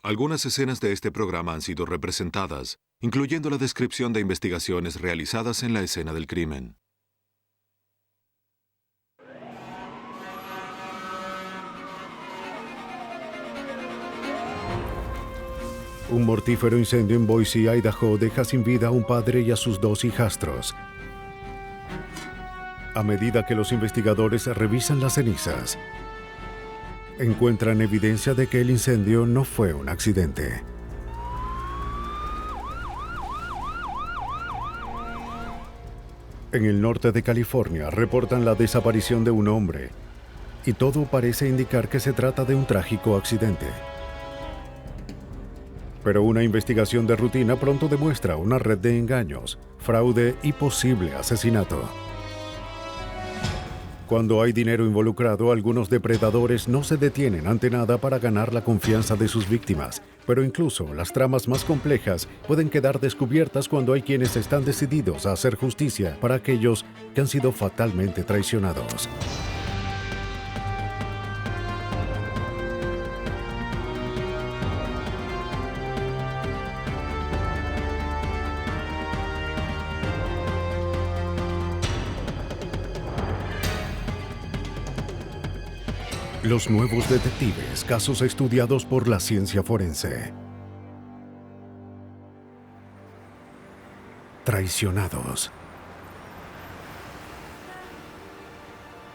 Algunas escenas de este programa han sido representadas, incluyendo la descripción de investigaciones realizadas en la escena del crimen. Un mortífero incendio en Boise, Idaho, deja sin vida a un padre y a sus 2 hijastros. A medida que los investigadores revisan las cenizas, encuentran evidencia de que el incendio no fue un accidente. En el norte de California reportan la desaparición de un hombre, y todo parece indicar que se trata de un trágico accidente. Pero una investigación de rutina pronto demuestra una red de engaños, fraude y posible asesinato. Cuando hay dinero involucrado, algunos depredadores no se detienen ante nada para ganar la confianza de sus víctimas, pero incluso las tramas más complejas pueden quedar descubiertas cuando hay quienes están decididos a hacer justicia para aquellos que han sido fatalmente traicionados. Los nuevos detectives, casos estudiados por la ciencia forense. Traicionados.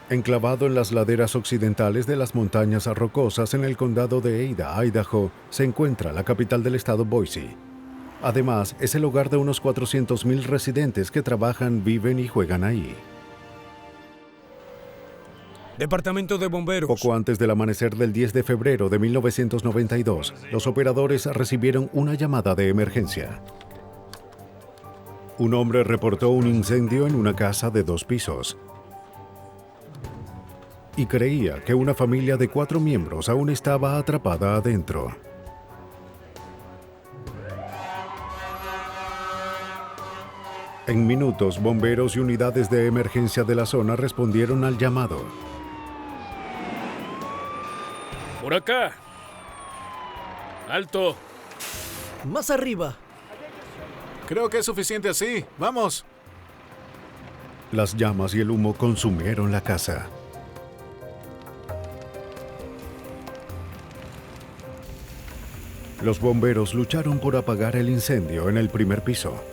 Enclavado en las laderas occidentales de las montañas rocosas en el condado de Ada, Idaho, se encuentra la capital del estado, Boise. Además, es el hogar de unos 400,000 residentes que trabajan, viven y juegan ahí. Departamento de Bomberos. Poco antes del amanecer del 10 de febrero de 1992, los operadores recibieron una llamada de emergencia. Un hombre reportó un incendio en una casa de 2 pisos y creía que una familia de 4 miembros aún estaba atrapada adentro. En minutos, bomberos y unidades de emergencia de la zona respondieron al llamado. Por acá. Alto. Más arriba. Creo que es suficiente así. ¡Vamos! Las llamas y el humo consumieron la casa. Los bomberos lucharon por apagar el incendio en el primer piso.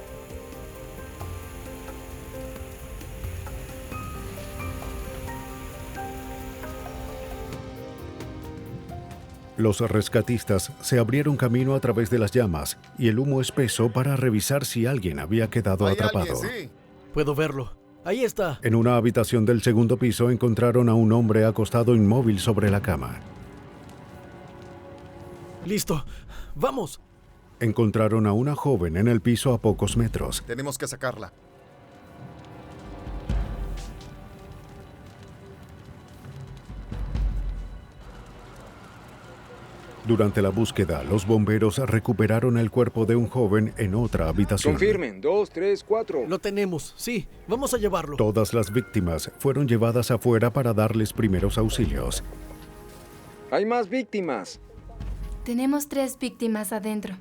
Los rescatistas se abrieron camino a través de las llamas y el humo espeso para revisar si alguien había quedado atrapado. Sí. Puedo verlo. Ahí está. En una habitación del segundo piso encontraron a un hombre acostado inmóvil sobre la cama. Listo. ¡Vamos! Encontraron a una joven en el piso a pocos metros. Tenemos que sacarla. Durante la búsqueda, los bomberos recuperaron el cuerpo de un joven en otra habitación. Confirmen, 2, 3, 4. Lo tenemos. Sí, vamos a llevarlo. Todas las víctimas fueron llevadas afuera para darles primeros auxilios. Hay más víctimas. Tenemos 3 víctimas adentro.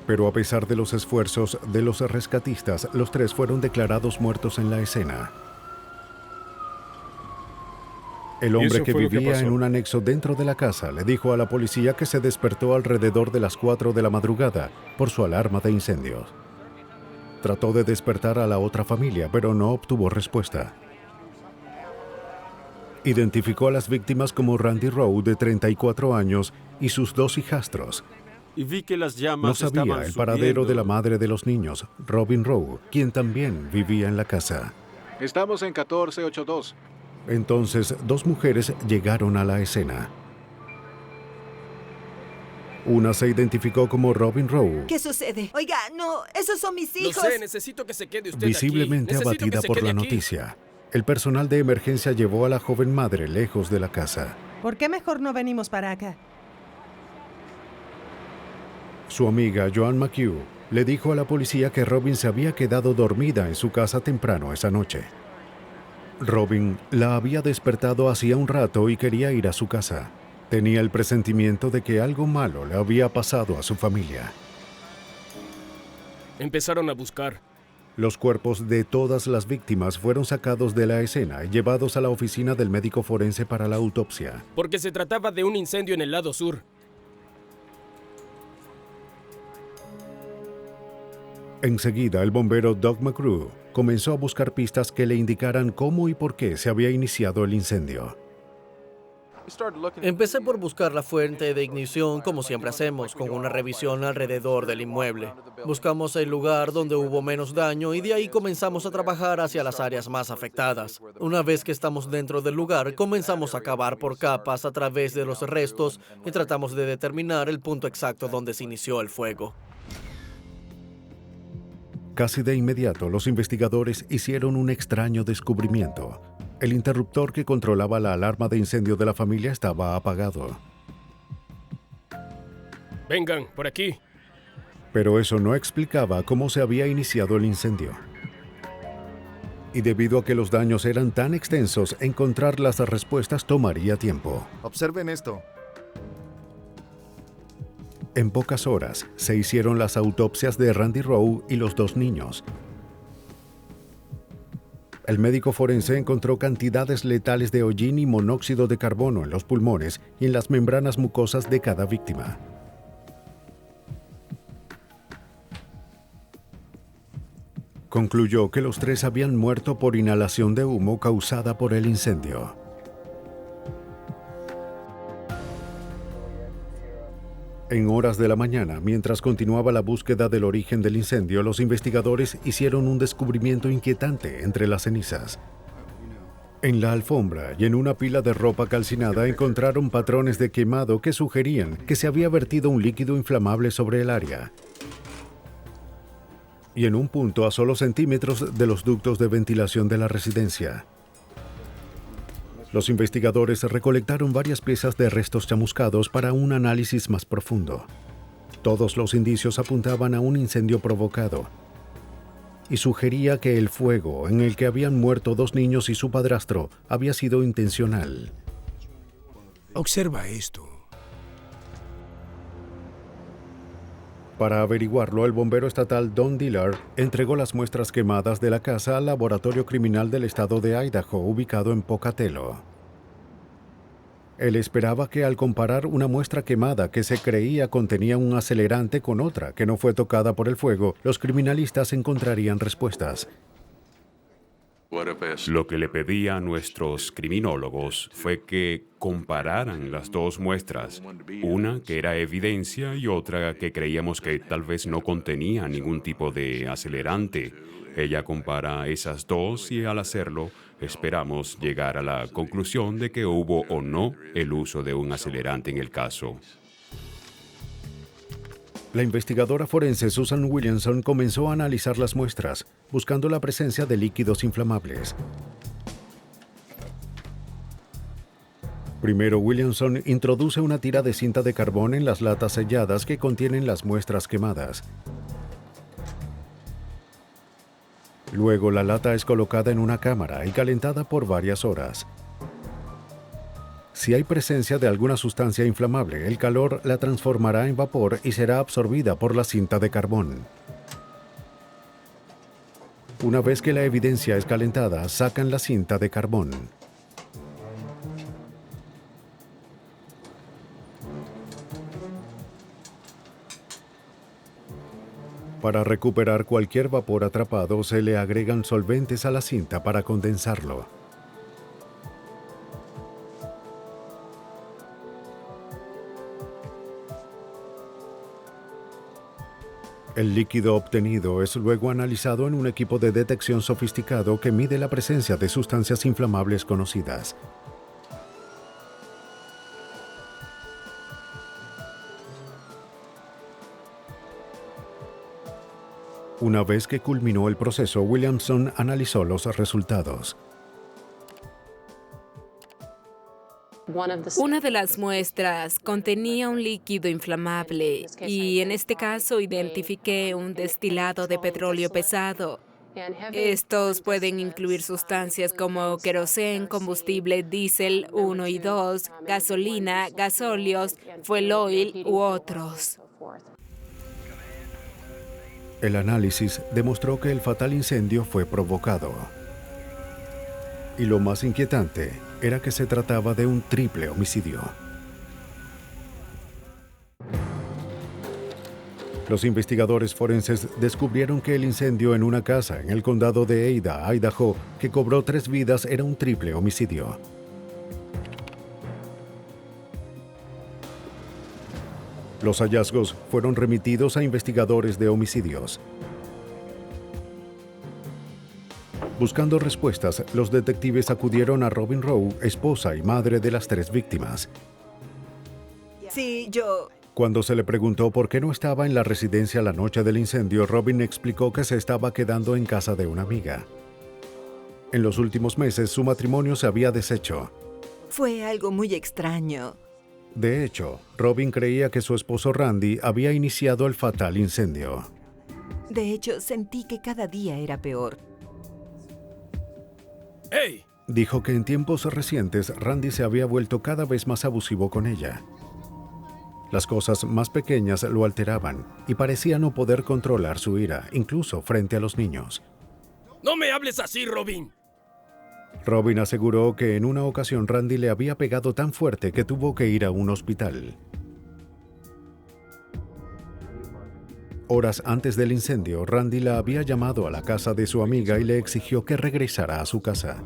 Pero a pesar de los esfuerzos de los rescatistas, los 3 fueron declarados muertos en la escena. El hombre que vivía en un anexo dentro de la casa le dijo a la policía que se despertó alrededor de las 4 de la madrugada por su alarma de incendios. Trató de despertar a la otra familia, pero no obtuvo respuesta. Identificó a las víctimas como Randy Rowe, de 34 años, y sus 2 hijastros. Y vi que las llamas No sabía el paradero de la madre de los niños, Robin Rowe, quien también vivía en la casa. Estamos en 1482. Entonces, 2 mujeres llegaron a la escena. Una se identificó como Robin Rowe, ¿Qué sucede? Oiga, no, esos son mis hijos. Lo sé, necesito que se quede usted visiblemente aquí. Necesito abatida que se por quede la aquí. noticia. El personal de emergencia llevó a la joven madre lejos de la casa. ¿Por qué mejor no venimos para acá? Su amiga, Joan McHugh, le dijo a la policía que Robin se había quedado dormida en su casa temprano esa noche. Robin la había despertado hacía un rato y quería ir a su casa. Tenía el presentimiento de que algo malo le había pasado a su familia. Empezaron a buscar. Los cuerpos de todas las víctimas fueron sacados de la escena y llevados a la oficina del médico forense para la autopsia. Porque se trataba de un incendio en el lado sur. Enseguida, el bombero Doug McGrew comenzó a buscar pistas que le indicaran cómo y por qué se había iniciado el incendio. Empecé por buscar la fuente de ignición como siempre hacemos, con una revisión alrededor del inmueble. Buscamos el lugar donde hubo menos daño y de ahí comenzamos a trabajar hacia las áreas más afectadas. Una vez que estamos dentro del lugar, comenzamos a cavar por capas a través de los restos y tratamos de determinar el punto exacto donde se inició el fuego. Casi de inmediato, los investigadores hicieron un extraño descubrimiento. El interruptor que controlaba la alarma de incendio de la familia estaba apagado. Vengan, por aquí. Pero eso no explicaba cómo se había iniciado el incendio. Y debido a que los daños eran tan extensos, encontrar las respuestas tomaría tiempo. Observen esto. En pocas horas, se hicieron las autopsias de Randy Rowe y los 2 niños. El médico forense encontró cantidades letales de hollín y monóxido de carbono en los pulmones y en las membranas mucosas de cada víctima. Concluyó que los 3 habían muerto por inhalación de humo causada por el incendio. En horas de la mañana, mientras continuaba la búsqueda del origen del incendio, los investigadores hicieron un descubrimiento inquietante entre las cenizas. En la alfombra y en una pila de ropa calcinada encontraron patrones de quemado que sugerían que se había vertido un líquido inflamable sobre el área. Y en un punto a solo centímetros de los ductos de ventilación de la residencia. Los investigadores recolectaron varias piezas de restos chamuscados para un análisis más profundo. Todos los indicios apuntaban a un incendio provocado y sugería que el fuego en el que habían muerto 2 niños y su padrastro había sido intencional. Observa esto. Para averiguarlo, el bombero estatal Don Dillard entregó las muestras quemadas de la casa al laboratorio criminal del estado de Idaho, ubicado en Pocatello. Él esperaba que al comparar una muestra quemada que se creía contenía un acelerante con otra que no fue tocada por el fuego, los criminalistas encontrarían respuestas. Lo que le pedí a nuestros criminólogos fue que compararan las 2 muestras, una que era evidencia y otra que creíamos que tal vez no contenía ningún tipo de acelerante. Ella compara esas 2 y al hacerlo esperamos llegar a la conclusión de que hubo o no el uso de un acelerante en el caso. La investigadora forense Susan Williamson comenzó a analizar las muestras, buscando la presencia de líquidos inflamables. Primero, Williamson introduce una tira de cinta de carbón en las latas selladas que contienen las muestras quemadas. Luego, la lata es colocada en una cámara y calentada por varias horas. Si hay presencia de alguna sustancia inflamable, el calor la transformará en vapor y será absorbida por la cinta de carbón. Una vez que la evidencia es calentada, sacan la cinta de carbón. Para recuperar cualquier vapor atrapado, se le agregan solventes a la cinta para condensarlo. El líquido obtenido es luego analizado en un equipo de detección sofisticado que mide la presencia de sustancias inflamables conocidas. Una vez que culminó el proceso, Williamson analizó los resultados. Una de las muestras contenía un líquido inflamable y en este caso identifiqué un destilado de petróleo pesado. Estos pueden incluir sustancias como queroseno, combustible diésel 1 y 2, gasolina, gasóleos, fuel oil u otros. El análisis demostró que el fatal incendio fue provocado. Y lo más inquietante era que se trataba de un triple homicidio. Los investigadores forenses descubrieron que el incendio en una casa en el condado de Ada, Idaho, que cobró 3 vidas, era un triple homicidio. Los hallazgos fueron remitidos a investigadores de homicidios. Buscando respuestas, los detectives acudieron a Robin Rowe, esposa y madre de las 3 víctimas. Sí, yo... Cuando se le preguntó por qué no estaba en la residencia la noche del incendio, Robin explicó que se estaba quedando en casa de una amiga. En los últimos meses, su matrimonio se había deshecho. Fue algo muy extraño. De hecho, Robin creía que su esposo Randy había iniciado el fatal incendio. De hecho, sentí que cada día era peor. ¡Hey! Dijo que en tiempos recientes Randy se había vuelto cada vez más abusivo con ella. Las cosas más pequeñas lo alteraban y parecía no poder controlar su ira, incluso frente a los niños. ¡No me hables así, Robin! Robin aseguró que en una ocasión Randy le había pegado tan fuerte que tuvo que ir a un hospital. Horas antes del incendio, Randy la había llamado a la casa de su amiga y le exigió que regresara a su casa.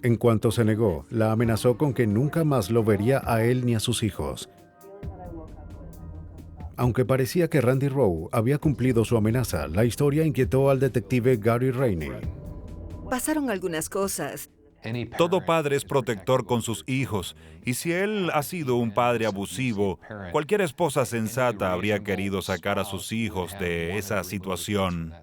En cuanto se negó, la amenazó con que nunca más lo vería a él ni a sus hijos. Aunque parecía que Randy Rowe había cumplido su amenaza, la historia inquietó al detective Gary Rainey. Pasaron algunas cosas. Todo padre es protector con sus hijos, y si él ha sido un padre abusivo, cualquier esposa sensata habría querido sacar a sus hijos de esa situación.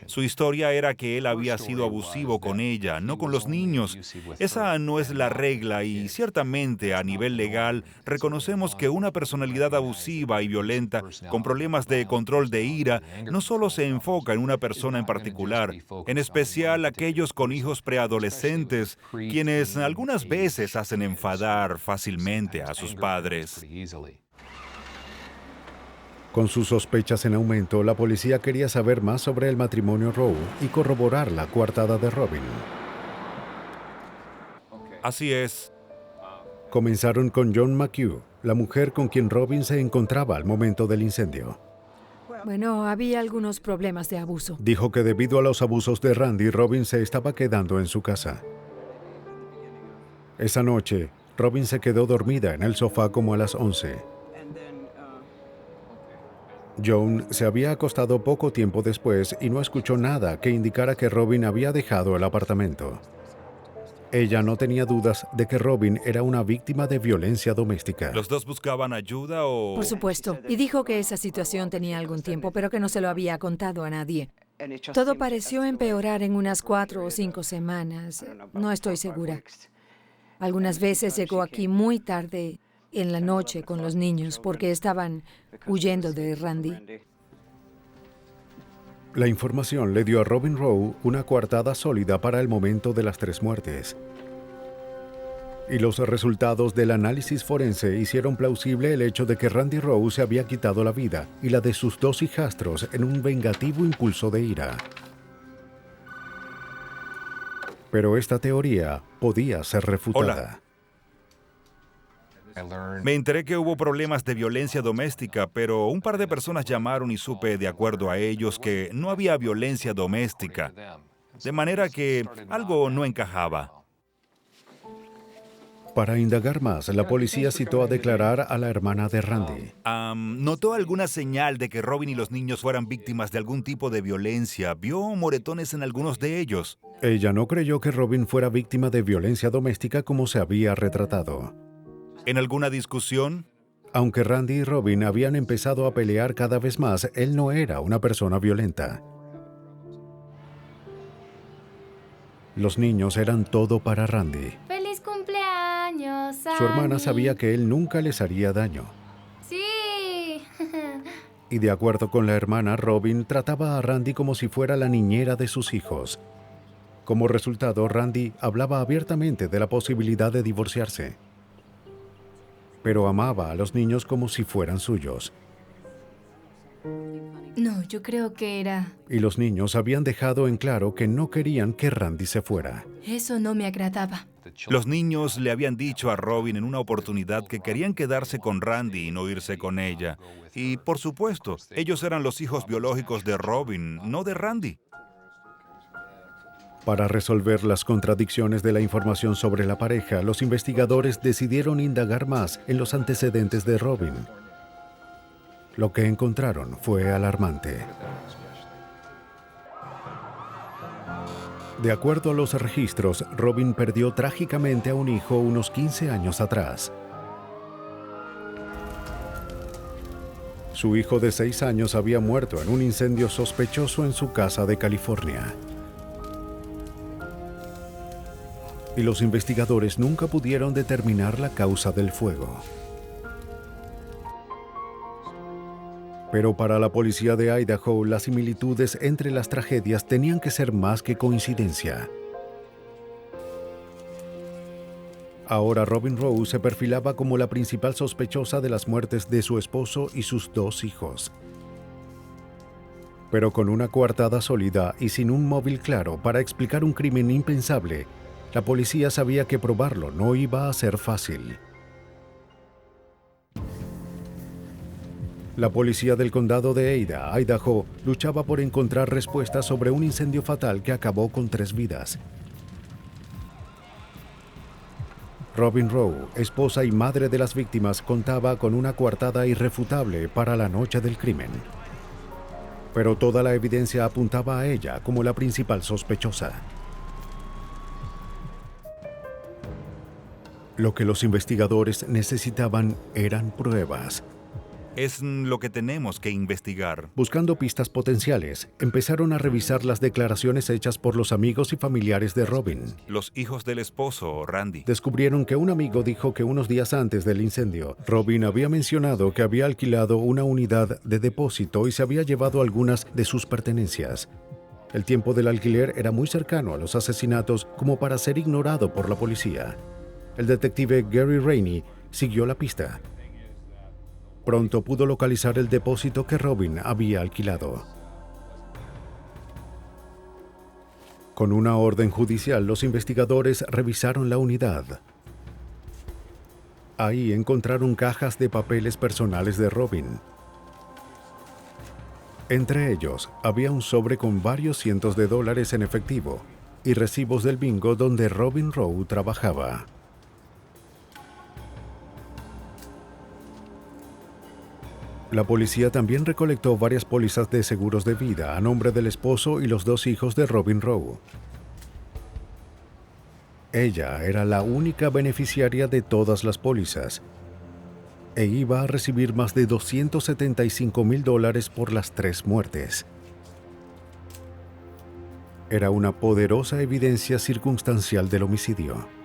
Su historia era que él había sido abusivo con ella, no con los niños. Esa no es la regla y ciertamente a nivel legal reconocemos que una personalidad abusiva y violenta con problemas de control de ira no solo se enfoca en una persona en particular, en especial aquellos con hijos preadolescentes, quienes algunas veces hacen enfadar fácilmente a sus padres. Con sus sospechas en aumento, la policía quería saber más sobre el matrimonio Rowe y corroborar la coartada de Robin. Así es. Comenzaron con John McHugh, la mujer con quien Robin se encontraba al momento del incendio. Bueno, había algunos problemas de abuso. Dijo que debido a los abusos de Randy, Robin se estaba quedando en su casa. Esa noche, Robin se quedó dormida en el sofá como a las 11. Joan se había acostado poco tiempo después y no escuchó nada que indicara que Robin había dejado el apartamento. Ella no tenía dudas de que Robin era una víctima de violencia doméstica. ¿Los dos buscaban ayuda o...? Por supuesto, y dijo que esa situación tenía algún tiempo, pero que no se lo había contado a nadie. Todo pareció empeorar en unas 4 o 5 semanas. No estoy segura. Algunas veces llegó aquí muy tarde en la noche con los niños porque estaban huyendo de Randy. La información le dio a Robin Rowe una coartada sólida para el momento de las 3 muertes. Y los resultados del análisis forense hicieron plausible el hecho de que Randy Rowe se había quitado la vida y la de sus 2 hijastros en un vengativo impulso de ira. Pero esta teoría podía ser refutada. Me enteré que hubo problemas de violencia doméstica, pero un par de personas llamaron y supe, de acuerdo a ellos, que no había violencia doméstica. De manera que algo no encajaba. Para indagar más, la policía citó a declarar a la hermana de Randy. ¿Notó alguna señal de que Robin y los niños fueran víctimas de algún tipo de violencia? ¿Vio moretones en algunos de ellos? Ella no creyó que Robin fuera víctima de violencia doméstica como se había retratado. ¿En alguna discusión? Aunque Randy y Robin habían empezado a pelear cada vez más, él no era una persona violenta. Los niños eran todo para Randy. ¡Feliz cumpleaños, Annie! Su hermana sabía que él nunca les haría daño. ¡Sí! Y de acuerdo con la hermana, Robin trataba a Randy como si fuera la niñera de sus hijos. Como resultado, Randy hablaba abiertamente de la posibilidad de divorciarse. Pero amaba a los niños como si fueran suyos. No, yo creo que era... Y los niños habían dejado en claro que no querían que Randy se fuera. Eso no me agradaba. Los niños le habían dicho a Robin en una oportunidad que querían quedarse con Randy y no irse con ella. Y, por supuesto, ellos eran los hijos biológicos de Robin, no de Randy. Para resolver las contradicciones de la información sobre la pareja, los investigadores decidieron indagar más en los antecedentes de Robin. Lo que encontraron fue alarmante. De acuerdo a los registros, Robin perdió trágicamente a un hijo unos 15 años atrás. Su hijo de 6 años había muerto en un incendio sospechoso en su casa de California. Y los investigadores nunca pudieron determinar la causa del fuego. Pero para la policía de Idaho, las similitudes entre las tragedias tenían que ser más que coincidencia. Ahora Robin Rowe se perfilaba como la principal sospechosa de las muertes de su esposo y sus 2 hijos. Pero con una coartada sólida y sin un móvil claro para explicar un crimen impensable, la policía sabía que probarlo no iba a ser fácil. La policía del condado de Ada, Idaho, luchaba por encontrar respuestas sobre un incendio fatal que acabó con 3 vidas. Robin Rowe, esposa y madre de las víctimas, contaba con una coartada irrefutable para la noche del crimen. Pero toda la evidencia apuntaba a ella como la principal sospechosa. Lo que los investigadores necesitaban eran pruebas. Es lo que tenemos que investigar. Buscando pistas potenciales, empezaron a revisar las declaraciones hechas por los amigos y familiares de Robin. Los hijos del esposo, Randy. Descubrieron que un amigo dijo que unos días antes del incendio, Robin había mencionado que había alquilado una unidad de depósito y se había llevado algunas de sus pertenencias. El tiempo del alquiler era muy cercano a los asesinatos como para ser ignorado por la policía. El detective Gary Rainey siguió la pista. Pronto pudo localizar el depósito que Robin había alquilado. Con una orden judicial, los investigadores revisaron la unidad. Ahí encontraron cajas de papeles personales de Robin. Entre ellos, había un sobre con varios cientos de dólares en efectivo y recibos del bingo donde Robin Rowe trabajaba. La policía también recolectó varias pólizas de seguros de vida a nombre del esposo y los 2 hijos de Robin Rowe. Ella era la única beneficiaria de todas las pólizas e iba a recibir más de $275,000 por las 3 muertes. Era una poderosa evidencia circunstancial del homicidio.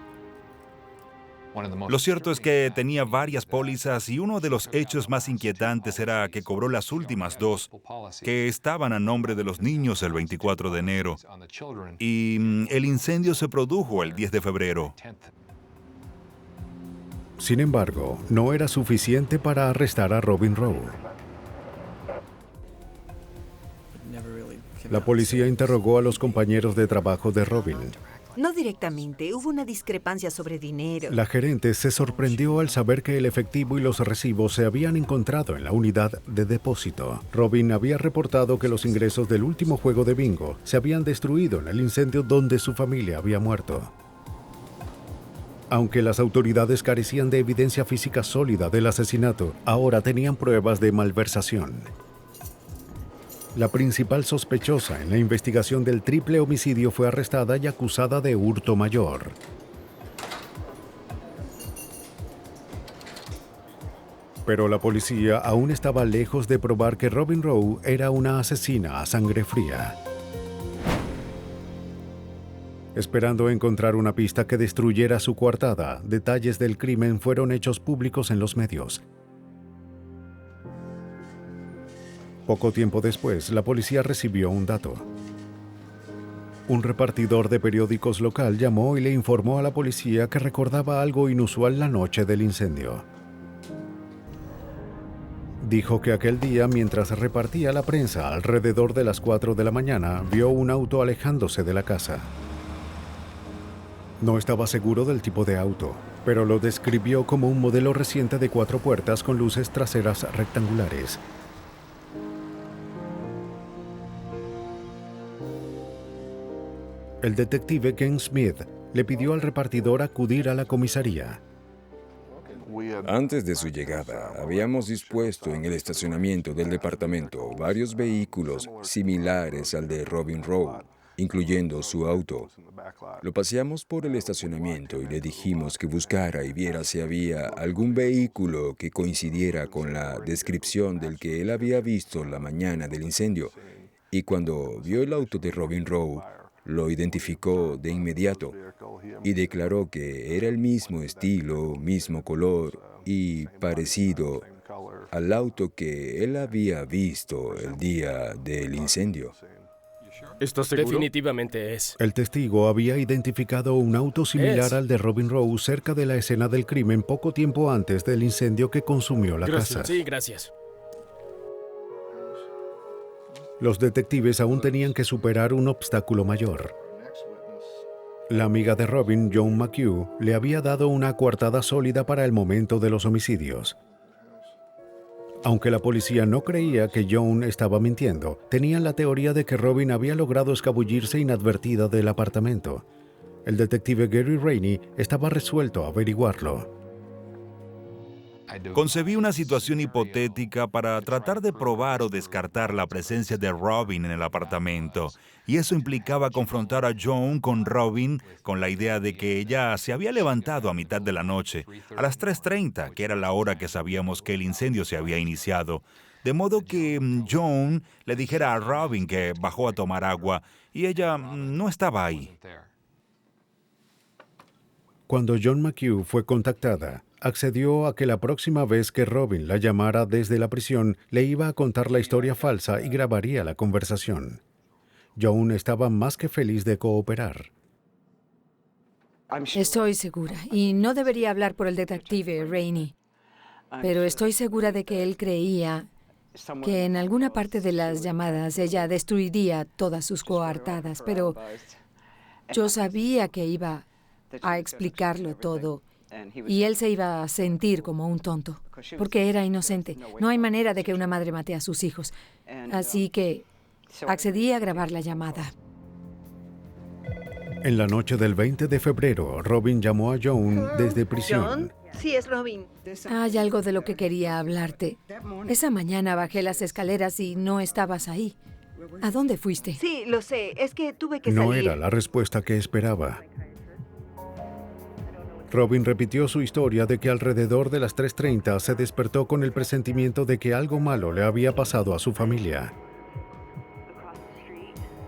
Lo cierto es que tenía varias pólizas y uno de los hechos más inquietantes era que cobró las últimas 2, que estaban a nombre de los niños el 24 de enero. Y el incendio se produjo el 10 de febrero. Sin embargo, no era suficiente para arrestar a Robin Rowe. La policía interrogó a los compañeros de trabajo de Robin. No directamente, hubo una discrepancia sobre dinero. La gerente se sorprendió al saber que el efectivo y los recibos se habían encontrado en la unidad de depósito. Robin había reportado que los ingresos del último juego de bingo se habían destruido en el incendio donde su familia había muerto. Aunque las autoridades carecían de evidencia física sólida del asesinato, ahora tenían pruebas de malversación. La principal sospechosa en la investigación del triple homicidio fue arrestada y acusada de hurto mayor. Pero la policía aún estaba lejos de probar que Robin Rowe era una asesina a sangre fría. Esperando encontrar una pista que destruyera su coartada, detalles del crimen fueron hechos públicos en los medios. Poco tiempo después, la policía recibió un dato. Un repartidor de periódicos local llamó y le informó a la policía que recordaba algo inusual la noche del incendio. Dijo que aquel día, mientras repartía la prensa alrededor de las 4 de la mañana, vio un auto alejándose de la casa. No estaba seguro del tipo de auto, pero lo describió como un modelo reciente de 4 puertas con luces traseras rectangulares. El detective Ken Smith le pidió al repartidor acudir a la comisaría. Antes de su llegada, habíamos dispuesto en el estacionamiento del departamento varios vehículos similares al de Robin Rowe, incluyendo su auto. Lo paseamos por el estacionamiento y le dijimos que buscara y viera si había algún vehículo que coincidiera con la descripción del que él había visto la mañana del incendio. Y cuando vio el auto de Robin Rowe, lo identificó de inmediato y declaró que era el mismo estilo, mismo color y parecido al auto que él había visto el día del incendio. ¿Estás seguro? Definitivamente es. El testigo había identificado un auto similar al de Robin Rowe cerca de la escena del crimen poco tiempo antes del incendio que consumió la casa. Sí, gracias. Los detectives aún tenían que superar un obstáculo mayor. La amiga de Robin, Joan McHugh, le había dado una coartada sólida para el momento de los homicidios. Aunque la policía no creía que Joan estaba mintiendo, tenían la teoría de que Robin había logrado escabullirse inadvertida del apartamento. El detective Gary Rainey estaba resuelto a averiguarlo. Concebí una situación hipotética para tratar de probar o descartar la presencia de Robin en el apartamento. Y eso implicaba confrontar a Joan con Robin con la idea de que ella se había levantado a mitad de la noche, a las 3:30, que era la hora que sabíamos que el incendio se había iniciado. De modo que Joan le dijera a Robin que bajó a tomar agua y ella no estaba ahí. Cuando Joan McHugh fue contactada, accedió a que la próxima vez que Robin la llamara desde la prisión, le iba a contar la historia falsa y grabaría la conversación. Joan estaba más que feliz de cooperar. Estoy segura, y no debería hablar por el detective Rainey, pero estoy segura de que él creía que en alguna parte de las llamadas ella destruiría todas sus coartadas, pero yo sabía que iba a explicarlo todo. Y él se iba a sentir como un tonto, porque era inocente. No hay manera de que una madre mate a sus hijos. Así que accedí a grabar la llamada. En la noche del 20 de febrero, Robin llamó a Joan desde prisión. ¿John? Sí, es Robin. Hay algo de lo que quería hablarte. Esa mañana bajé las escaleras y no estabas ahí. ¿A dónde fuiste? Sí, lo sé. Es que tuve que No salir. era la respuesta que esperaba. Robin repitió su historia de que alrededor de las 3:30 se despertó con el presentimiento de que algo malo le había pasado a su familia.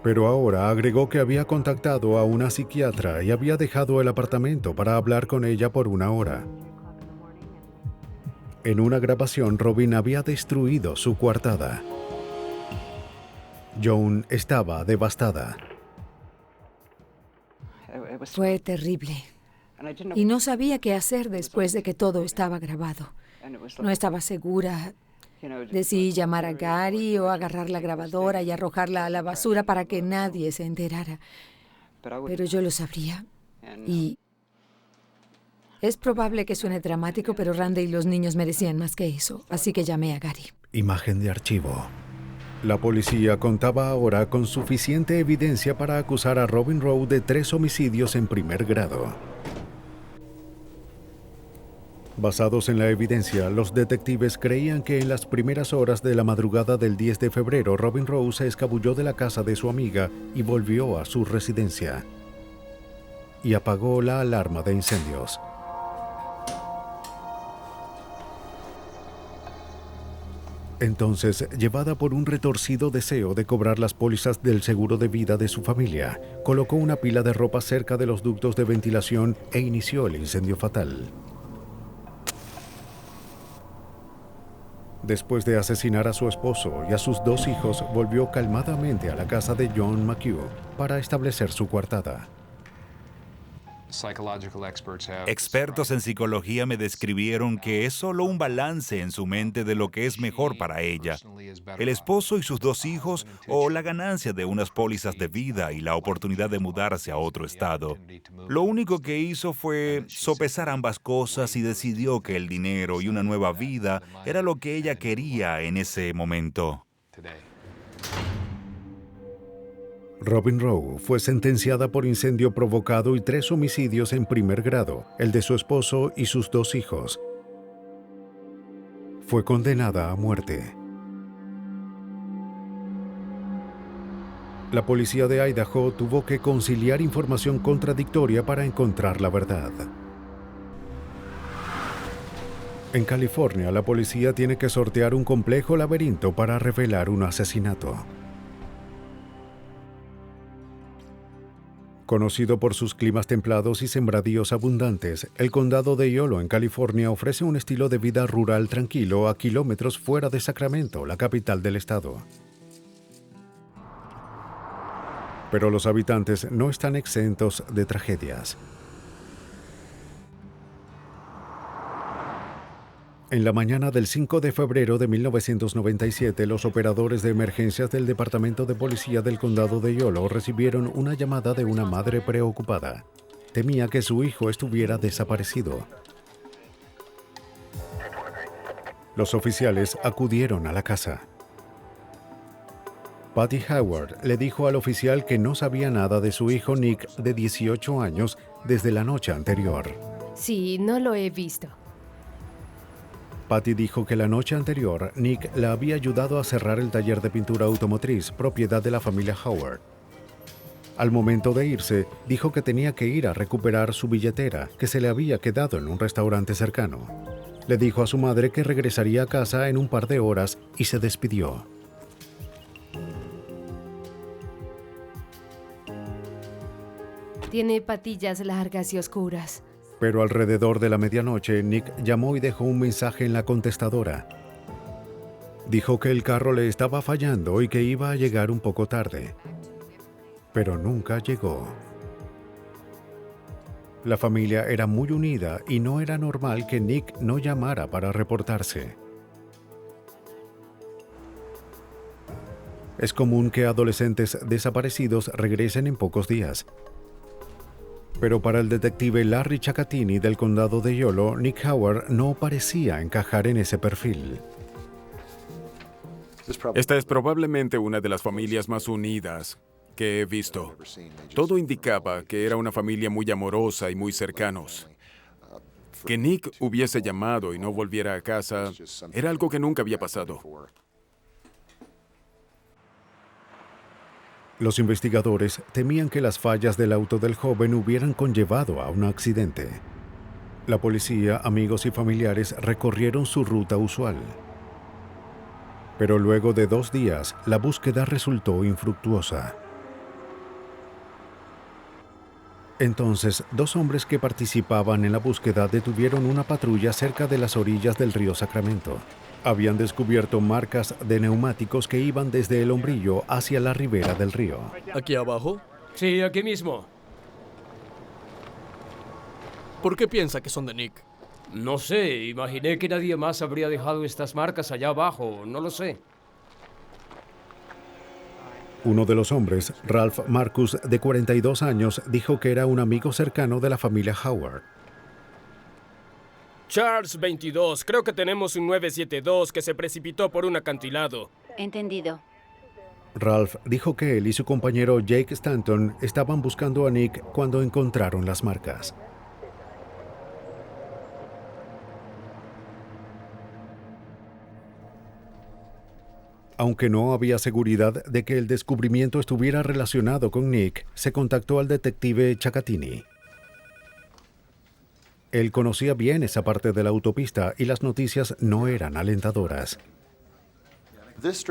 Pero ahora agregó que había contactado a una psiquiatra y había dejado el apartamento para hablar con ella por 1 hora. En una grabación, Robin había destruido su coartada. Joan estaba devastada. Fue terrible. Y no sabía qué hacer después de que todo estaba grabado. No estaba segura de si llamar a Gary o agarrar la grabadora y arrojarla a la basura para que nadie se enterara. Pero yo lo sabría. Y es probable que suene dramático, pero Randy y los niños merecían más que eso. Así que llamé a Gary. Imagen de archivo. La policía contaba ahora con suficiente evidencia para acusar a Robin Rowe de 3 homicidios en primer grado. Basados en la evidencia, los detectives creían que en las primeras horas de la madrugada del 10 de febrero, Robin Rowe se escabulló de la casa de su amiga y volvió a su residencia. Y apagó la alarma de incendios. Entonces, llevada por un retorcido deseo de cobrar las pólizas del seguro de vida de su familia, colocó una pila de ropa cerca de los ductos de ventilación e inició el incendio fatal. Después de asesinar a su esposo y a sus 2 hijos, volvió calmadamente a la casa de John McHugh para establecer su coartada. Expertos en psicología me describieron que es solo un balance en su mente de lo que es mejor para ella. El esposo y sus 2 hijos o la ganancia de unas pólizas de vida y la oportunidad de mudarse a otro estado. Lo único que hizo fue sopesar ambas cosas y decidió que el dinero y una nueva vida era lo que ella quería en ese momento. Robin Rowe fue sentenciada por incendio provocado y 3 homicidios en primer grado, el de su esposo y sus 2 hijos. Fue condenada a muerte. La policía de Idaho tuvo que conciliar información contradictoria para encontrar la verdad. En California, la policía tiene que sortear un complejo laberinto para revelar un asesinato. Conocido por sus climas templados y sembradíos abundantes, el condado de Yolo en California ofrece un estilo de vida rural tranquilo a kilómetros fuera de Sacramento, la capital del estado. Pero los habitantes no están exentos de tragedias. En la mañana del 5 de febrero de 1997, los operadores de emergencias del Departamento de Policía del Condado de Yolo recibieron una llamada de una madre preocupada. Temía que su hijo estuviera desaparecido. Los oficiales acudieron a la casa. Patty Howard le dijo al oficial que no sabía nada de su hijo Nick, de 18 años, desde la noche anterior. Sí, no lo he visto. Patty dijo que la noche anterior, Nick la había ayudado a cerrar el taller de pintura automotriz, propiedad de la familia Howard. Al momento de irse, dijo que tenía que ir a recuperar su billetera, que se le había quedado en un restaurante cercano. Le dijo a su madre que regresaría a casa en un par de horas y se despidió. Tiene patillas largas y oscuras. Pero alrededor de la medianoche, Nick llamó y dejó un mensaje en la contestadora. Dijo que el carro le estaba fallando y que iba a llegar un poco tarde. Pero nunca llegó. La familia era muy unida y no era normal que Nick no llamara para reportarse. Es común que adolescentes desaparecidos regresen en pocos días. Pero para el detective Larry Ciaccattini del condado de Yolo, Nick Howard no parecía encajar en ese perfil. Esta es probablemente una de las familias más unidas que he visto. Todo indicaba que era una familia muy amorosa y muy cercanos. Que Nick hubiese llamado y no volviera a casa era algo que nunca había pasado. Los investigadores temían que las fallas del auto del joven hubieran conllevado a un accidente. La policía, amigos y familiares recorrieron su ruta usual. Pero luego de 2 días, la búsqueda resultó infructuosa. Entonces, 2 hombres que participaban en la búsqueda detuvieron una patrulla cerca de las orillas del río Sacramento. Habían descubierto marcas de neumáticos que iban desde el hombrillo hacia la ribera del río. ¿Aquí abajo? Sí, aquí mismo. ¿Por qué piensa que son de Nick? No sé, imaginé que nadie más habría dejado estas marcas allá abajo, no lo sé. Uno de los hombres, Ralph Marcus, de 42 años, dijo que era un amigo cercano de la familia Howard. Charles 22, creo que tenemos un 972 que se precipitó por un acantilado. Entendido. Ralph dijo que él y su compañero Jake Stanton estaban buscando a Nick cuando encontraron las marcas. Aunque no había seguridad de que el descubrimiento estuviera relacionado con Nick, se contactó al detective Ciaccattini. Él conocía bien esa parte de la autopista y las noticias no eran alentadoras.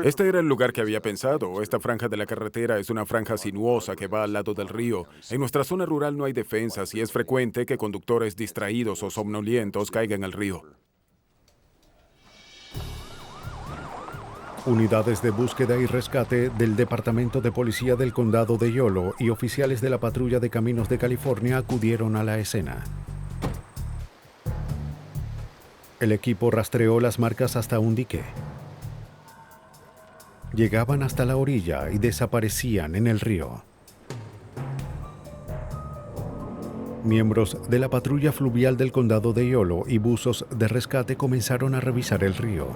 Este era el lugar que había pensado. Esta franja de la carretera es una franja sinuosa que va al lado del río. En nuestra zona rural no hay defensas y es frecuente que conductores distraídos o somnolientos caigan al río. Unidades de búsqueda y rescate del Departamento de Policía del Condado de Yolo y oficiales de la Patrulla de Caminos de California acudieron a la escena. El equipo rastreó las marcas hasta un dique. Llegaban hasta la orilla y desaparecían en el río. Miembros de la patrulla fluvial del condado de Yolo y buzos de rescate comenzaron a revisar el río.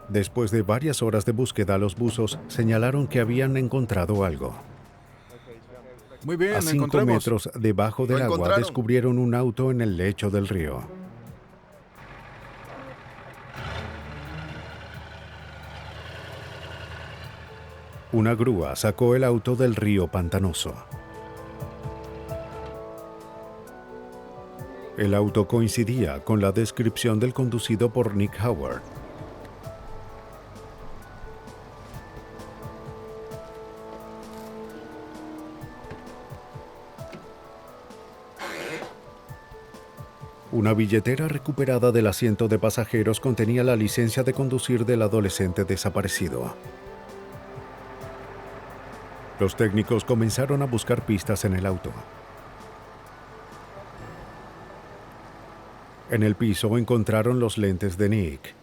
Después de varias horas de búsqueda, los buzos señalaron que habían encontrado algo. Muy bien, A 5 metros debajo del agua encontraron. descubrieron un auto en el lecho del río. Una grúa sacó el auto del río pantanoso. El auto coincidía con la descripción del conducido por Nick Howard. Una billetera recuperada del asiento de pasajeros contenía la licencia de conducir del adolescente desaparecido. Los técnicos comenzaron a buscar pistas en el auto. En el piso encontraron los lentes de Nick.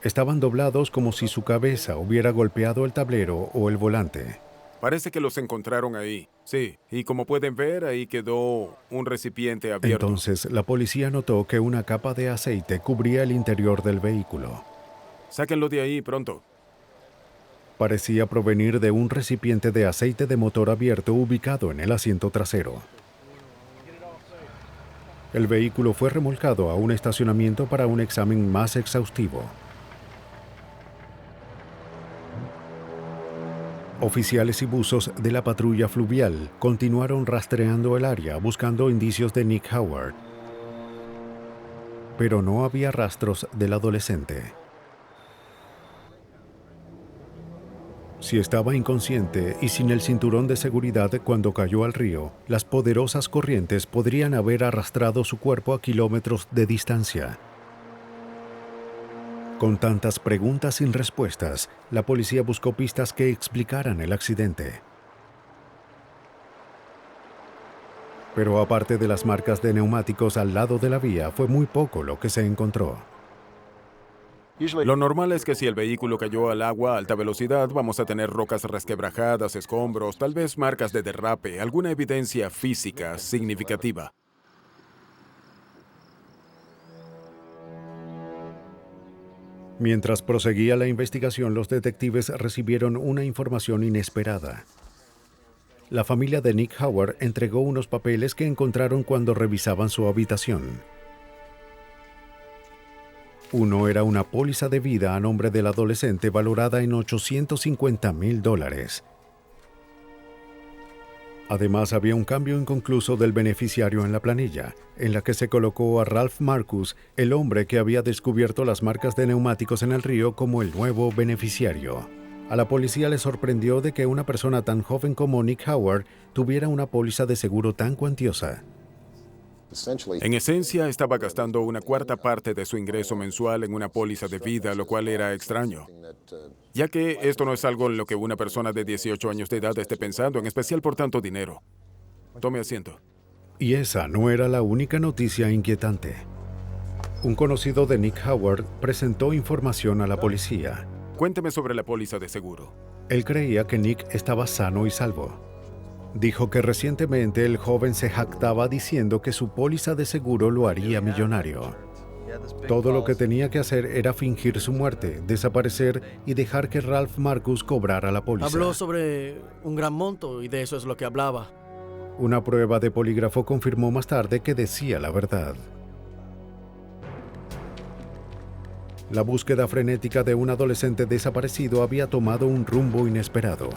Estaban doblados como si su cabeza hubiera golpeado el tablero o el volante. Parece que los encontraron ahí. Sí, y como pueden ver, ahí quedó un recipiente abierto. Entonces, la policía notó que una capa de aceite cubría el interior del vehículo. Sáquenlo de ahí pronto. Parecía provenir de un recipiente de aceite de motor abierto ubicado en el asiento trasero. El vehículo fue remolcado a un estacionamiento para un examen más exhaustivo. Oficiales y buzos de la patrulla fluvial continuaron rastreando el área buscando indicios de Nick Howard. Pero no había rastros del adolescente. Si estaba inconsciente y sin el cinturón de seguridad cuando cayó al río, las poderosas corrientes podrían haber arrastrado su cuerpo a kilómetros de distancia. Con tantas preguntas sin respuestas, la policía buscó pistas que explicaran el accidente. Pero aparte de las marcas de neumáticos al lado de la vía, fue muy poco lo que se encontró. Lo normal es que si el vehículo cayó al agua a alta velocidad, vamos a tener rocas resquebrajadas, escombros, tal vez marcas de derrape, alguna evidencia física significativa. Mientras proseguía la investigación, los detectives recibieron una información inesperada. La familia de Nick Howard entregó unos papeles que encontraron cuando revisaban su habitación. Uno era una póliza de vida a nombre del adolescente valorada en $850,000. Además, había un cambio inconcluso del beneficiario en la planilla, en la que se colocó a Ralph Marcus, el hombre que había descubierto las marcas de neumáticos en el río, como el nuevo beneficiario. A la policía le sorprendió de que una persona tan joven como Nick Howard tuviera una póliza de seguro tan cuantiosa. En esencia, estaba gastando una cuarta parte de su ingreso mensual en una póliza de vida, lo cual era extraño, ya que esto no es algo en lo que una persona de 18 años de edad esté pensando, en especial por tanto dinero. Tome asiento. Y esa no era la única noticia inquietante. Un conocido de Nick Howard presentó información a la policía. Cuénteme sobre la póliza de seguro. Él creía que Nick estaba sano y salvo. Dijo que recientemente el joven se jactaba diciendo que su póliza de seguro lo haría millonario. Todo lo que tenía que hacer era fingir su muerte, desaparecer y dejar que Ralph Marcus cobrara la póliza. Habló sobre un gran monto y de eso es lo que hablaba. Una prueba de polígrafo confirmó más tarde que decía la verdad. La búsqueda frenética de un adolescente desaparecido había tomado un rumbo inesperado.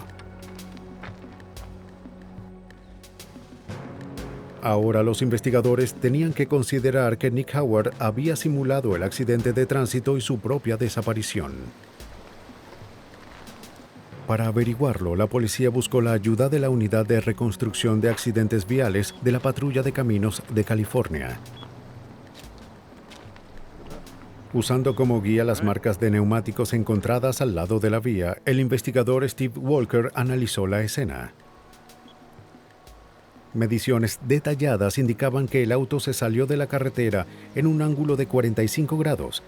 Ahora los investigadores tenían que considerar que Nick Howard había simulado el accidente de tránsito y su propia desaparición. Para averiguarlo, la policía buscó la ayuda de la Unidad de Reconstrucción de Accidentes Viales de la Patrulla de Caminos de California. Usando como guía las marcas de neumáticos encontradas al lado de la vía, el investigador Steve Walker analizó la escena. Mediciones detalladas indicaban que el auto se salió de la carretera en un ángulo de 45 grados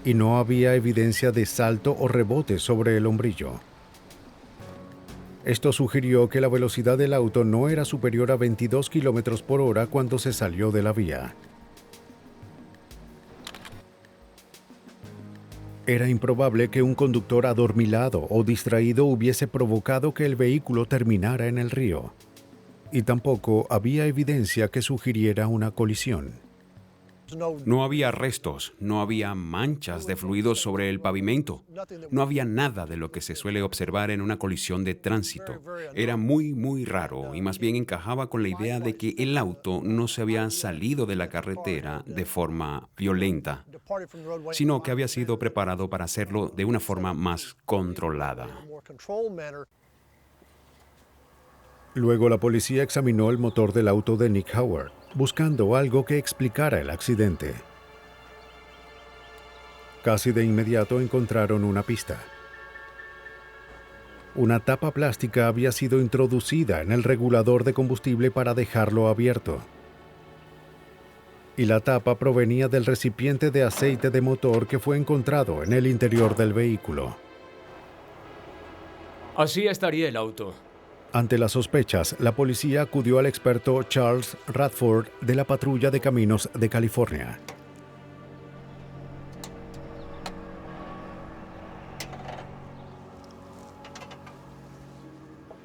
y no había evidencia de salto o rebote sobre el hombrillo. Esto sugirió que la velocidad del auto no era superior a 22 km por hora cuando se salió de la vía. Era improbable que un conductor adormilado o distraído hubiese provocado que el vehículo terminara en el río. Y tampoco había evidencia que sugiriera una colisión. No había restos, no había manchas de fluidos sobre el pavimento. No había nada de lo que se suele observar en una colisión de tránsito. Era muy raro y más bien encajaba con la idea de que el auto no se había salido de la carretera de forma violenta, sino que había sido preparado para hacerlo de una forma más controlada. Luego la policía examinó el motor del auto de Nick Howard, buscando algo que explicara el accidente. Casi de inmediato encontraron una pista. Una tapa plástica había sido introducida en el regulador de combustible para dejarlo abierto. Y la tapa provenía del recipiente de aceite de motor que fue encontrado en el interior del vehículo. Así estaría el auto. Ante las sospechas, la policía acudió al experto Charles Radford de la Patrulla de Caminos de California.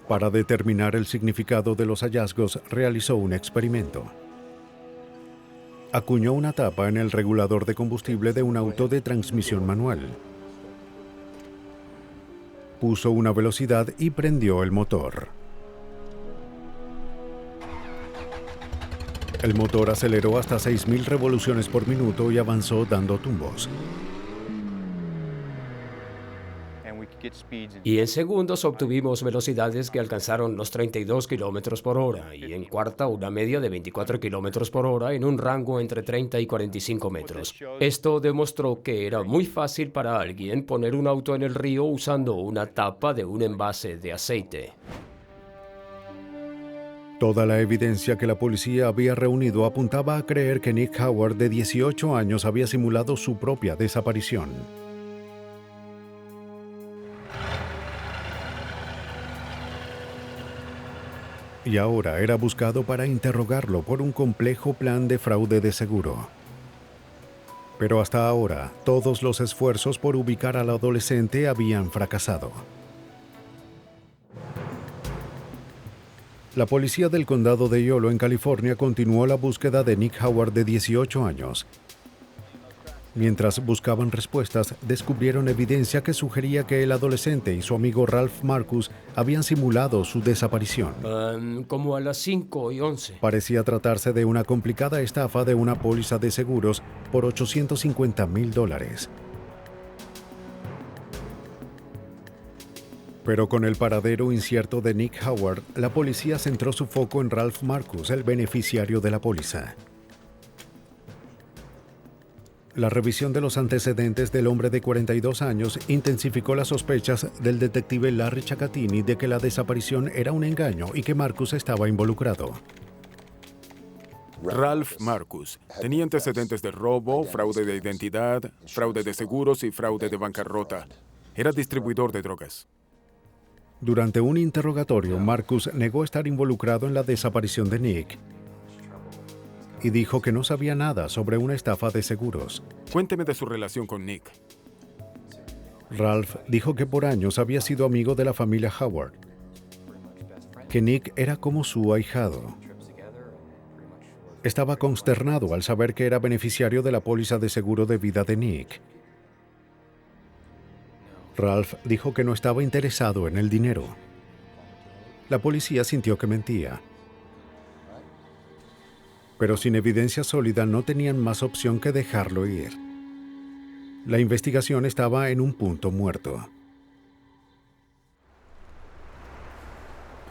Para determinar el significado de los hallazgos, realizó un experimento. Acuñó una tapa en el regulador de combustible de un auto de transmisión manual. Puso una velocidad y prendió el motor. El motor aceleró hasta 6.000 revoluciones por minuto y avanzó dando tumbos. Y en segundos obtuvimos velocidades que alcanzaron los 32 km por hora y en cuarta una media de 24 km por hora en un rango entre 30 y 45 metros. Esto demostró que era muy fácil para alguien poner un auto en el río usando una tapa de un envase de aceite. Toda la evidencia que la policía había reunido apuntaba a creer que Nick Howard, de 18 años, había simulado su propia desaparición. Y ahora era buscado para interrogarlo por un complejo plan de fraude de seguro. Pero hasta ahora, todos los esfuerzos por ubicar al adolescente habían fracasado. La policía del condado de Yolo, en California, continuó la búsqueda de Nick Howard, de 18 años. Mientras buscaban respuestas, descubrieron evidencia que sugería que el adolescente y su amigo Ralph Marcus habían simulado su desaparición. Como a las 5:11. Parecía tratarse de una complicada estafa de una póliza de seguros por $850,000. Pero con el paradero incierto de Nick Howard, la policía centró su foco en Ralph Marcus, el beneficiario de la póliza. La revisión de los antecedentes del hombre de 42 años intensificó las sospechas del detective Larry Ciacatini de que la desaparición era un engaño y que Marcus estaba involucrado. Ralph Marcus tenía antecedentes de robo, fraude de identidad, fraude de seguros y fraude de bancarrota. Era distribuidor de drogas. Durante un interrogatorio, Marcus negó estar involucrado en la desaparición de Nick y dijo que no sabía nada sobre una estafa de seguros. Cuénteme de su relación con Nick. Ralph dijo que por años había sido amigo de la familia Howard, que Nick era como su ahijado. Estaba consternado al saber que era beneficiario de la póliza de seguro de vida de Nick. Ralph dijo que no estaba interesado en el dinero. La policía sintió que mentía. Pero sin evidencia sólida no tenían más opción que dejarlo ir. La investigación estaba en un punto muerto.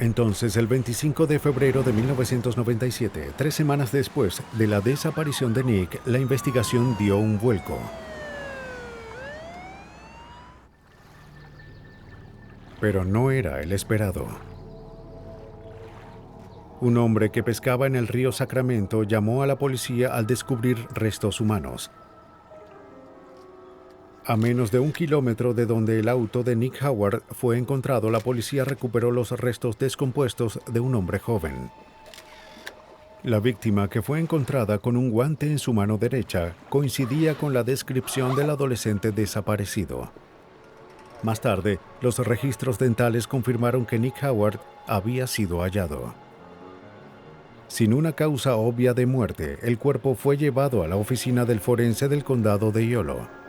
Entonces, el 25 de febrero de 1997, 3 semanas después de la desaparición de Nick, la investigación dio un vuelco. Pero no era el esperado. Un hombre que pescaba en el río Sacramento llamó a la policía al descubrir restos humanos. A menos de 1 kilómetro de donde el auto de Nick Howard fue encontrado, la policía recuperó los restos descompuestos de un hombre joven. La víctima, que fue encontrada con un guante en su mano derecha, coincidía con la descripción del adolescente desaparecido. Más tarde, los registros dentales confirmaron que Nick Howard había sido hallado. Sin una causa obvia de muerte, el cuerpo fue llevado a la oficina del forense del condado de Yolo.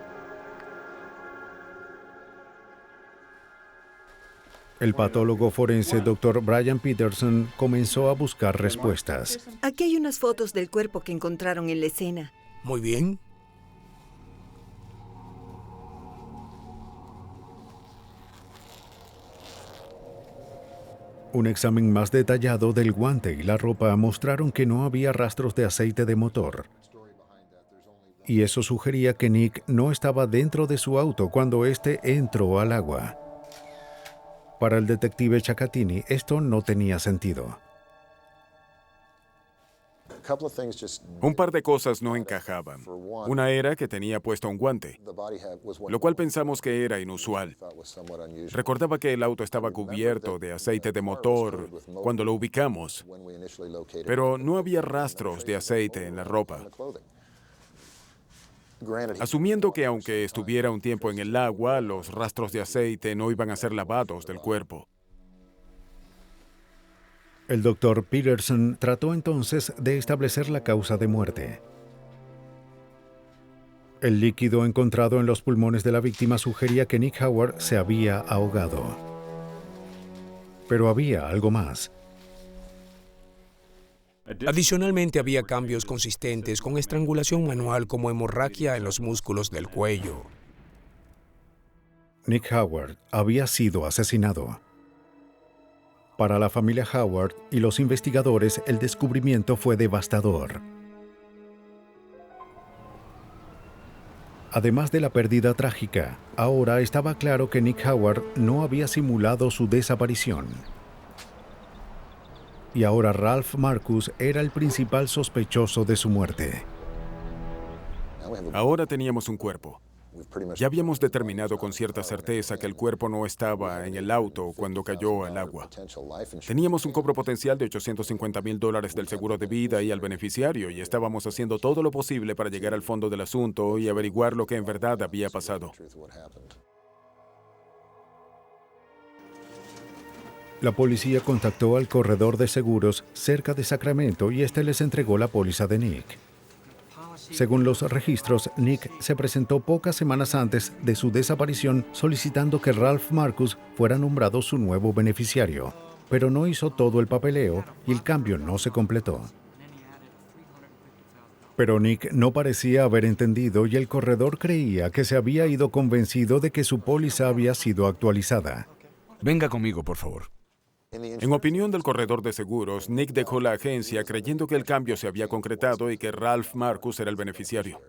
El patólogo forense Dr. Brian Peterson comenzó a buscar respuestas. Aquí hay unas fotos del cuerpo que encontraron en la escena. Muy bien. Un examen más detallado del guante y la ropa mostraron que no había rastros de aceite de motor. Y eso sugería que Nick no estaba dentro de su auto cuando éste entró al agua. Para el detective Ciaccattini, esto no tenía sentido. Un par de cosas no encajaban. Una era que tenía puesto un guante, lo cual pensamos que era inusual. Recordaba que el auto estaba cubierto de aceite de motor cuando lo ubicamos, pero no había rastros de aceite en la ropa. Asumiendo que aunque estuviera un tiempo en el agua, los rastros de aceite no iban a ser lavados del cuerpo. El doctor Peterson trató entonces de establecer la causa de muerte. El líquido encontrado en los pulmones de la víctima sugería que Nick Howard se había ahogado. Pero había algo más. Adicionalmente, había cambios consistentes con estrangulación manual como hemorragia en los músculos del cuello. Nick Howard había sido asesinado. Para la familia Howard y los investigadores, el descubrimiento fue devastador. Además de la pérdida trágica, ahora estaba claro que Nick Howard no había simulado su desaparición. Y ahora Ralph Marcus era el principal sospechoso de su muerte. Ahora teníamos un cuerpo. Ya habíamos determinado con cierta certeza que el cuerpo no estaba en el auto cuando cayó al agua. Teníamos un cobro potencial de $850,000 del seguro de vida y al beneficiario, y estábamos haciendo todo lo posible para llegar al fondo del asunto y averiguar lo que en verdad había pasado. La policía contactó al corredor de seguros cerca de Sacramento y este les entregó la póliza de Nick. Según los registros, Nick se presentó pocas semanas antes de su desaparición solicitando que Ralph Marcus fuera nombrado su nuevo beneficiario, pero no hizo todo el papeleo y el cambio no se completó. Pero Nick no parecía haber entendido y el corredor creía que se había ido convencido de que su póliza había sido actualizada. Venga conmigo, por favor. En opinión del corredor de seguros, Nick dejó la agencia creyendo que el cambio se había concretado y que Ralph Marcus era el beneficiario.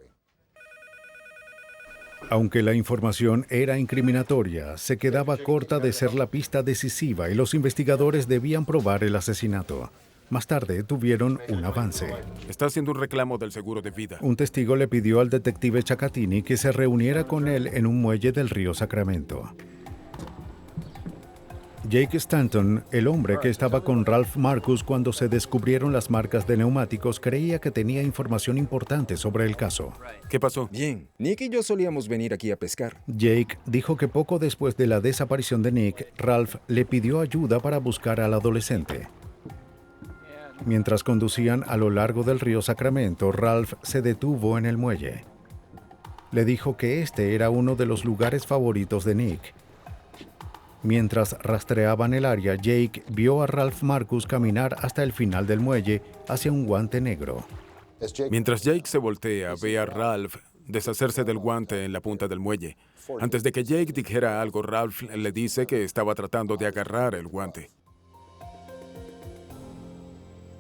Aunque la información era incriminatoria, se quedaba corta de ser la pista decisiva y los investigadores debían probar el asesinato. Más tarde tuvieron un avance. Está haciendo un reclamo del seguro de vida. Un testigo le pidió al detective Ciaccattini que se reuniera con él en un muelle del río Sacramento. Jake Stanton, el hombre que estaba con Ralph Marcus cuando se descubrieron las marcas de neumáticos, creía que tenía información importante sobre el caso. ¿Qué pasó? Bien, Nick y yo solíamos venir aquí a pescar. Jake dijo que poco después de la desaparición de Nick, Ralph le pidió ayuda para buscar al adolescente. Mientras conducían a lo largo del río Sacramento, Ralph se detuvo en el muelle. Le dijo que este era uno de los lugares favoritos de Nick. Mientras rastreaban el área, Jake vio a Ralph Marcus caminar hasta el final del muelle hacia un guante negro. Mientras Jake se voltea, ve a Ralph deshacerse del guante en la punta del muelle. Antes de que Jake dijera algo, Ralph le dice que estaba tratando de agarrar el guante.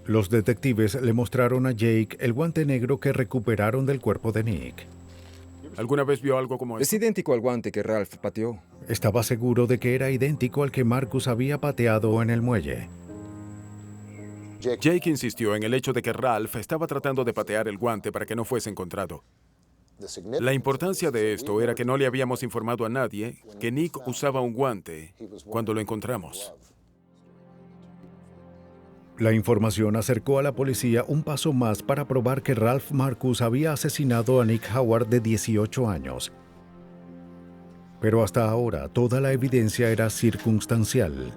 Los detectives le mostraron a Jake el guante negro que recuperaron del cuerpo de Nick. ¿Alguna vez vio algo como eso? Es idéntico al guante que Ralph pateó. Estaba seguro de que era idéntico al que Marcus había pateado en el muelle. Jake insistió en el hecho de que Ralph estaba tratando de patear el guante para que no fuese encontrado. La importancia de esto era que no le habíamos informado a nadie que Nick usaba un guante cuando lo encontramos. La información acercó a la policía un paso más para probar que Ralph Marcus había asesinado a Nick Howard de 18 años. Pero hasta ahora toda la evidencia era circunstancial.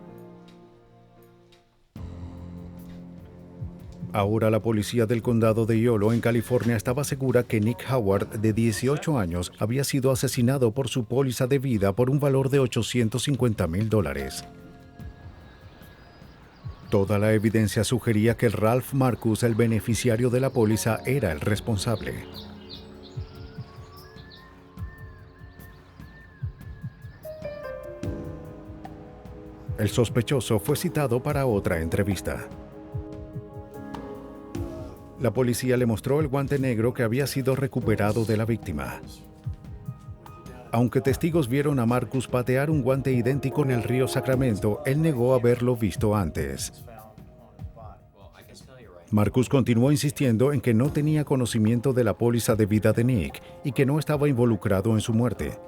Ahora la policía del condado de Yolo, en California, estaba segura que Nick Howard, de 18 años, había sido asesinado por su póliza de vida por un valor de $850,000. Toda la evidencia sugería que Ralph Marcus, el beneficiario de la póliza, era el responsable. El sospechoso fue citado para otra entrevista. La policía le mostró el guante negro que había sido recuperado de la víctima. Aunque testigos vieron a Marcus patear un guante idéntico en el río Sacramento, él negó haberlo visto antes. Marcus continuó insistiendo en que no tenía conocimiento de la póliza de vida de Nick y que no estaba involucrado en su muerte.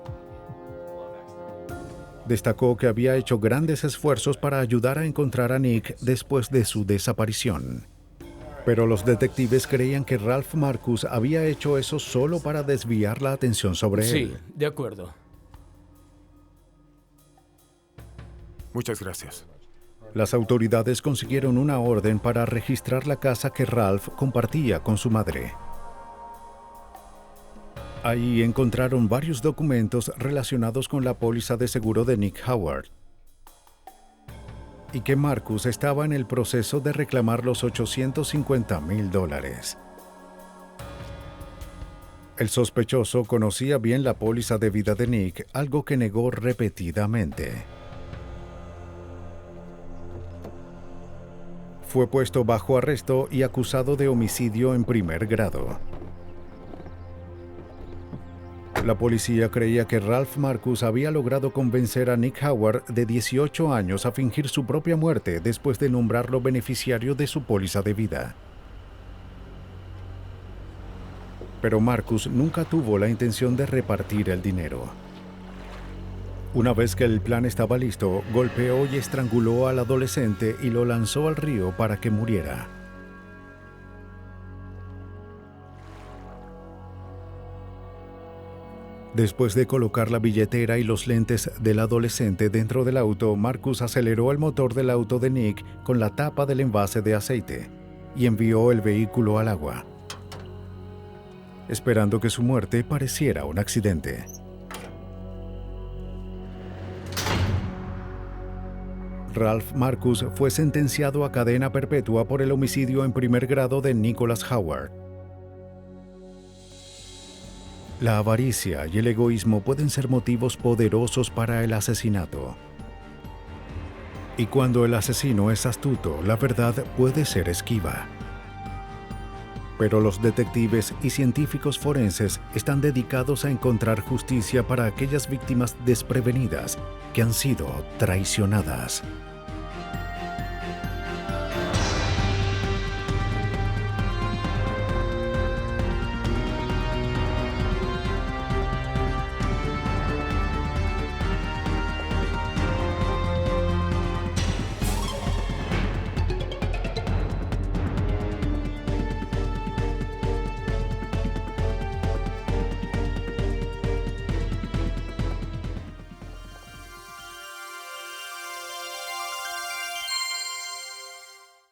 Destacó que había hecho grandes esfuerzos para ayudar a encontrar a Nick después de su desaparición. Pero los detectives creían que Ralph Marcus había hecho eso solo para desviar la atención sobre él. Sí, de acuerdo. Muchas gracias. Las autoridades consiguieron una orden para registrar la casa que Ralph compartía con su madre. Ahí encontraron varios documentos relacionados con la póliza de seguro de Nick Howard y que Marcus estaba en el proceso de reclamar los $850,000. El sospechoso conocía bien la póliza de vida de Nick, algo que negó repetidamente. Fue puesto bajo arresto y acusado de homicidio en primer grado. La policía creía que Ralph Marcus había logrado convencer a Nick Howard, de 18 años, a fingir su propia muerte después de nombrarlo beneficiario de su póliza de vida. Pero Marcus nunca tuvo la intención de repartir el dinero. Una vez que el plan estaba listo, golpeó y estranguló al adolescente y lo lanzó al río para que muriera. Después de colocar la billetera y los lentes del adolescente dentro del auto, Marcus aceleró el motor del auto de Nick con la tapa del envase de aceite y envió el vehículo al agua, esperando que su muerte pareciera un accidente. Ralph Marcus fue sentenciado a cadena perpetua por el homicidio en primer grado de Nicholas Howard. La avaricia y el egoísmo pueden ser motivos poderosos para el asesinato. Y cuando el asesino es astuto, la verdad puede ser esquiva. Pero los detectives y científicos forenses están dedicados a encontrar justicia para aquellas víctimas desprevenidas que han sido traicionadas.